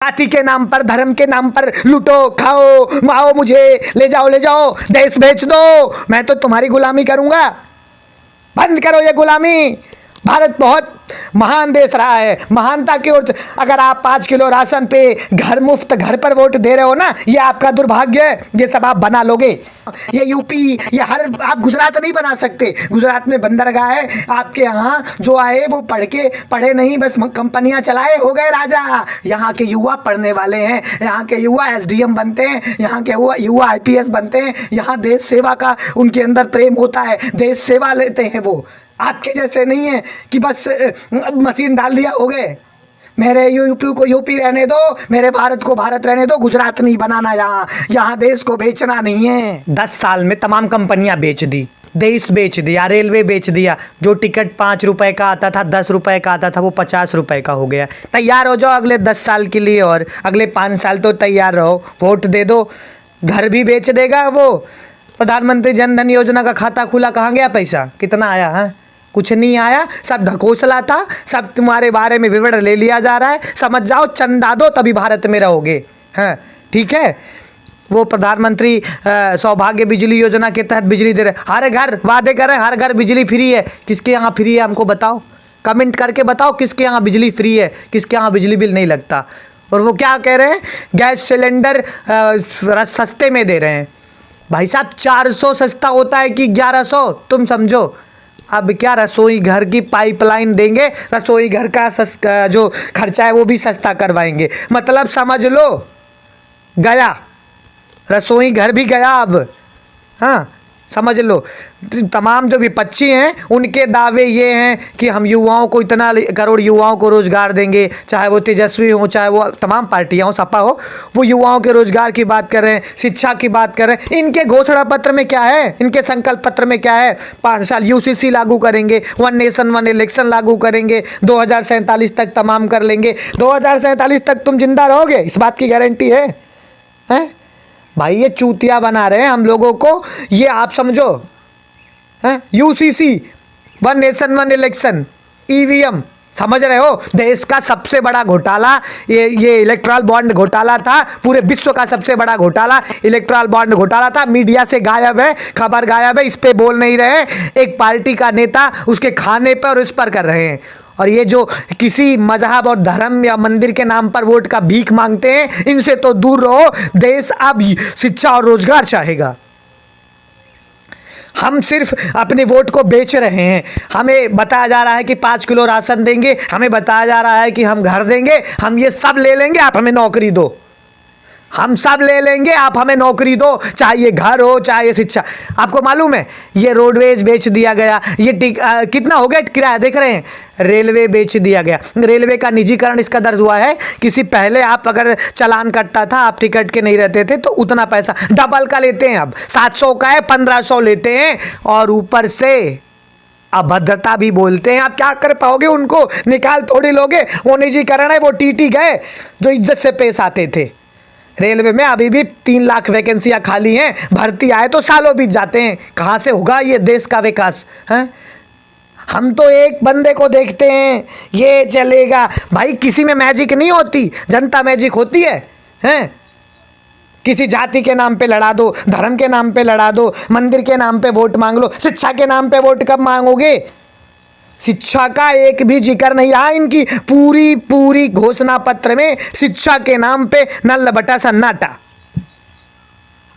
जाति के नाम पर, धर्म के नाम पर लूटो, खाओ, माओ, मुझे ले जाओ, देश बेच दो, मैं तो तुम्हारी गुलामी करूंगा। बंद करो ये गुलामी। भारत बहुत महान देश रहा है, महानता की ओर। अगर आप 5 किलो राशन पे घर मुफ्त, घर पर वोट दे रहे हो ना, ये आपका दुर्भाग्य है। ये सब आप बना लोगे। ये यूपी, ये आप गुजरात नहीं बना सकते। गुजरात में बंदरगाह है, आपके यहाँ जो आए वो पढ़े नहीं, बस कंपनियां चलाए, हो गए राजा। यहाँ के युवा पढ़ने वाले हैं, यहाँ के युवा एसडीएम बनते हैं, यहाँ के युवा आईपीएस बनते हैं। यहाँ देश सेवा का उनके अंदर प्रेम होता है, देश सेवा लेते हैं वो। आपके जैसे नहीं है कि बस मशीन डाल दिया, हो गए। मेरे यूपी को यूपी रहने दो, मेरे भारत को भारत रहने दो। गुजरात नहीं बनाना, यहाँ देश को बेचना नहीं है। 10 साल में तमाम कंपनियां बेच दी, देश बेच दिया, रेलवे बेच दिया। जो टिकट 5 रुपए का आता था, 10 रुपए का आता था, वो 50 रुपए का हो गया। तैयार हो जाओ अगले 10 साल के लिए, और अगले 5 साल तो तैयार रहो। वोट दे दो, घर भी बेच देगा वो। प्रधानमंत्री जन धन योजना का खाता खुला, कहाँ गया पैसा? कितना आया? हाँ, कुछ नहीं आया, सब ढकोसला था, सब तुम्हारे बारे में विवरण ले लिया जा रहा है। समझ जाओ, चंदा दो तभी भारत में रहोगे। हाँ, ठीक है। वो प्रधानमंत्री सौभाग्य बिजली योजना के तहत बिजली दे रहे, हर घर वादे कर रहे, हर घर बिजली फ्री है। किसके यहाँ फ्री है हमको बताओ, कमेंट करके बताओ किसके यहाँ बिजली फ्री है, किसके यहाँ बिजली बिल नहीं लगता। और वो क्या कह रहे हैं, गैस सिलेंडर सस्ते में दे रहे हैं। भाई साहब 400 सस्ता होता है कि 1100, तुम समझो। अब क्या रसोई घर की पाइपलाइन देंगे, रसोई घर का जो खर्चा है वो भी सस्ता करवाएंगे। मतलब समझ लो, गया रसोई घर भी गया अब। हाँ, समझ लो। तमाम जो विपक्षी हैं उनके दावे ये हैं कि हम युवाओं को, इतना करोड़ युवाओं को रोज़गार देंगे, चाहे वो तेजस्वी हो, चाहे वो तमाम पार्टियाँ हो, सपा हो, वो युवाओं के रोज़गार की बात कर रहे हैं, शिक्षा की बात कर रहे हैं। इनके घोषणा पत्र में क्या है, इनके संकल्प पत्र में क्या है? 5 साल यूसीसी लागू करेंगे, 1 नेशन 1 इलेक्शन लागू करेंगे, 2047 तक तमाम कर लेंगे। 2047 तक तुम जिंदा रहोगे, इस बात की गारंटी है? हैं भाई, ये चूतिया बना रहे हैं हम लोगों को, ये आप समझो। यूसीसी, 1 नेशन 1 इलेक्शन, ईवीएम, समझ रहे हो? देश का सबसे बड़ा घोटाला ये इलेक्ट्रल बॉन्ड घोटाला था। पूरे विश्व का सबसे बड़ा घोटाला इलेक्ट्रल बॉन्ड घोटाला था। मीडिया से गायब है, खबर गायब है, इस पे बोल नहीं रहे। एक पार्टी का नेता उसके खाने पर और इस पर कर रहे हैं। और ये जो किसी मजहब और धर्म या मंदिर के नाम पर वोट का भीख मांगते हैं, इनसे तो दूर रहो। देश अब शिक्षा और रोजगार चाहेगा। हम सिर्फ अपने वोट को बेच रहे हैं। हमें बताया जा रहा है कि 5 किलो राशन देंगे, हमें बताया जा रहा है कि हम घर देंगे, हम ये सब ले लेंगे, आप हमें नौकरी दो। हम सब ले लेंगे, आप हमें नौकरी दो, चाहे ये घर हो, चाहे ये शिक्षा। आपको मालूम है ये रोडवेज बेच दिया गया, ये कितना हो गया किराया, देख रहे हैं? रेलवे बेच दिया गया। रेलवे का निजीकरण इसका दर्ज हुआ है। किसी पहले आप अगर चालान कटता था, आप टिकट के नहीं रहते थे, तो उतना पैसा डबल का लेते हैं। अब 700 का है, 1500 लेते हैं। और ऊपर से अभद्रता भी बोलते हैं। आप क्या कर पाओगे? उनको निकाल थोड़ी लोगे। वो निजीकरण है, वो टीटी गए जो इज्जत से पेश आते थे। रेलवे में अभी भी 3 लाख वैकेंसियां खाली हैं, भर्ती आए तो सालों बीत जाते हैं। कहाँ से होगा ये देश का विकास? हैं, हम तो एक बंदे को देखते हैं, ये चलेगा। भाई किसी में मैजिक नहीं होती, जनता मैजिक होती है। हैं, किसी जाति के नाम पे लड़ा दो, धर्म के नाम पे लड़ा दो, मंदिर के नाम पे वोट मांग लो। शिक्षा के नाम पे वोट कब मांगोगे? शिक्षा का एक भी जिक्र नहीं रहा इनकी पूरी घोषणा पत्र में। शिक्षा के नाम पे नल्ला बटा सन्नाटा।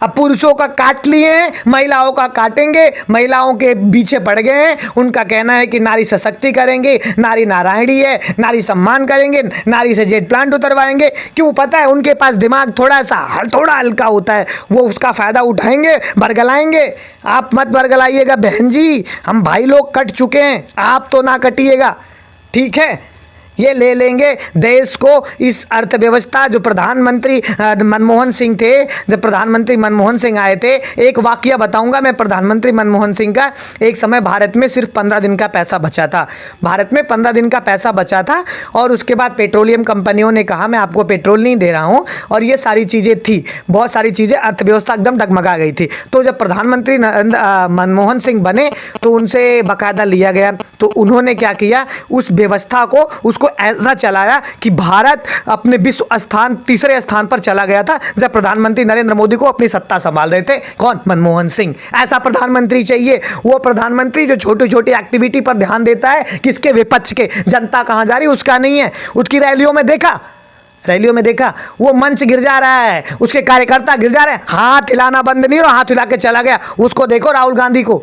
अब पुरुषों का काट लिए हैं, महिलाओं का काटेंगे। महिलाओं के पीछे पड़ गए हैं। उनका कहना है कि नारी सशक्ति करेंगे, नारी नारायणी है, नारी सम्मान करेंगे, नारी से जेट प्लांट उतरवाएंगे। क्यों? पता है उनके पास दिमाग थोड़ा हल्का होता है, वो उसका फ़ायदा उठाएंगे, बरगलाएंगे। आप मत बरगलाइएगा बहन जी, हम भाई लोग कट चुके हैं, आप तो ना कटिएगा, ठीक है? ये ले लेंगे देश को। इस अर्थव्यवस्था जो प्रधानमंत्री मनमोहन सिंह थे, जब प्रधानमंत्री मनमोहन सिंह आए थे, एक वाकया बताऊंगा मैं प्रधानमंत्री मनमोहन सिंह का। एक समय भारत में सिर्फ 15 दिन का पैसा बचा था। भारत में 15 दिन का पैसा बचा था और उसके बाद पेट्रोलियम कंपनियों ने कहा मैं आपको पेट्रोल नहीं दे रहा हूँ, और ये सारी चीज़ें थी, बहुत सारी चीज़ें, अर्थव्यवस्था एकदम डगमगा गई थी। तो जब प्रधानमंत्री मनमोहन सिंह बने तो उनसे बाकायदा लिया गया। तो उन्होंने क्या किया, उस व्यवस्था को, उस उसको ऐसा चलाया कि भारत अपने विश्व स्थान तीसरे स्थान पर चला गया था जब प्रधानमंत्री नरेंद्र मोदी को अपनी सत्ता संभाल रहे थे। कौन? मनमोहन सिंह। ऐसा प्रधानमंत्री चाहिए, वो प्रधानमंत्री जो छोटी छोटी एक्टिविटी पर ध्यान देता है, किसके? विपक्ष के। जनता कहाँ जा रही उसका नहीं है। उसकी रैलियों में देखा वो मंच गिर जा रहा है, उसके कार्यकर्ता गिर जा रहे हैं, हाथ हिलाना बंद नहीं, और हाथ हिला के चला गया। उसको देखो राहुल गांधी को,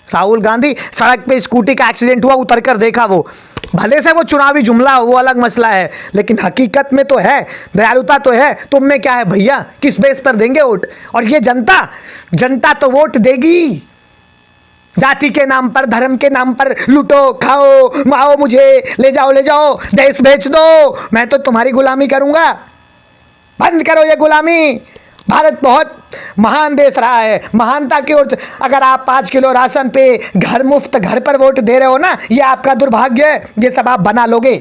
राहुल गांधी सड़क पे स्कूटी का एक्सीडेंट हुआ, उतर कर देखा। वो भले से वो चुनावी जुमला, वो अलग मसला है, लेकिन हकीकत में तो है, दयालुता तो है। तुम में क्या है भैया? किस बेस पर देंगे वोट? और ये जनता तो वोट देगी। जाति के नाम पर, धर्म के नाम पर लूटो, खाओ, माओ मुझे, ले जाओ, देश बेच दो, मैं तो तुम्हारी गुलामी करूंगा। बंद करो ये गुलामी। भारत बहुत महान देश रहा है, महानता की ओर। अगर आप 5 किलो राशन पे घर मुफ्त, घर पर वोट दे रहे हो ना, ये आपका दुर्भाग्य है। ये सब आप बना लोगे।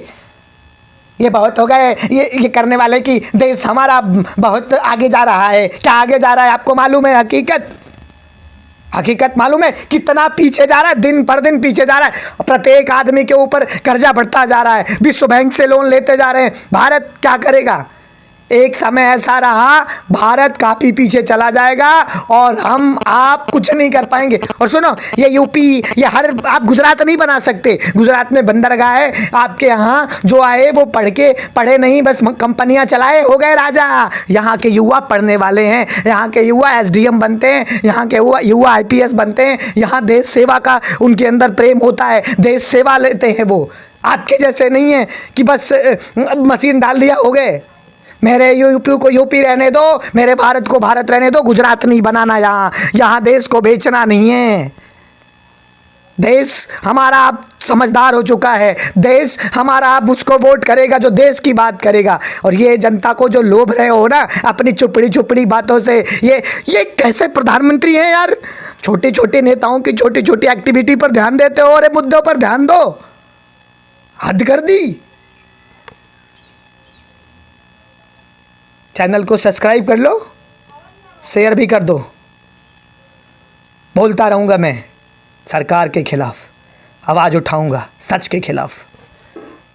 ये बहुत हो गए ये करने वाले कि देश हमारा बहुत आगे जा रहा है। क्या आगे जा रहा है आपको मालूम है? हकीकत मालूम है कितना पीछे जा रहा है? दिन पर दिन पीछे जा रहा है। प्रत्येक आदमी के ऊपर कर्जा बढ़ता जा रहा है, विश्व बैंक से लोन लेते जा रहे हैं। भारत क्या करेगा? एक समय ऐसा रहा, भारत काफ़ी पीछे चला जाएगा और आप कुछ नहीं कर पाएंगे। और सुनो, ये यूपी, ये आप गुजरात नहीं बना सकते। गुजरात में बंदरगाह है, आपके यहाँ जो आए वो पढ़े नहीं, बस कंपनियां चलाए, हो गए राजा। यहाँ के युवा पढ़ने वाले हैं, यहाँ के युवा SDM बनते हैं, यहाँ के युवा IPS बनते हैं। यहाँ देश सेवा का उनके अंदर प्रेम होता है, देश सेवा लेते हैं वो। आपके जैसे नहीं है कि बस मशीन डाल दिया, हो गए। मेरे यूपी को यूपी रहने दो, मेरे भारत को भारत रहने दो। गुजरात नहीं बनाना यहाँ देश को बेचना नहीं है। देश हमारा अब समझदार हो चुका है। देश हमारा अब उसको वोट करेगा जो देश की बात करेगा। और ये जनता को जो लोभ रहे हो ना अपनी चुपड़ी बातों से, ये कैसे प्रधानमंत्री हैं यार? छोटे छोटे नेताओं की छोटी छोटी एक्टिविटी पर ध्यान देते हो, और मुद्दों पर ध्यान दो। हद कर दी। चैनल को सब्सक्राइब कर लो, शेयर भी कर दो। बोलता रहूँगा मैं सरकार के खिलाफ, आवाज़ उठाऊँगा सच के खिलाफ।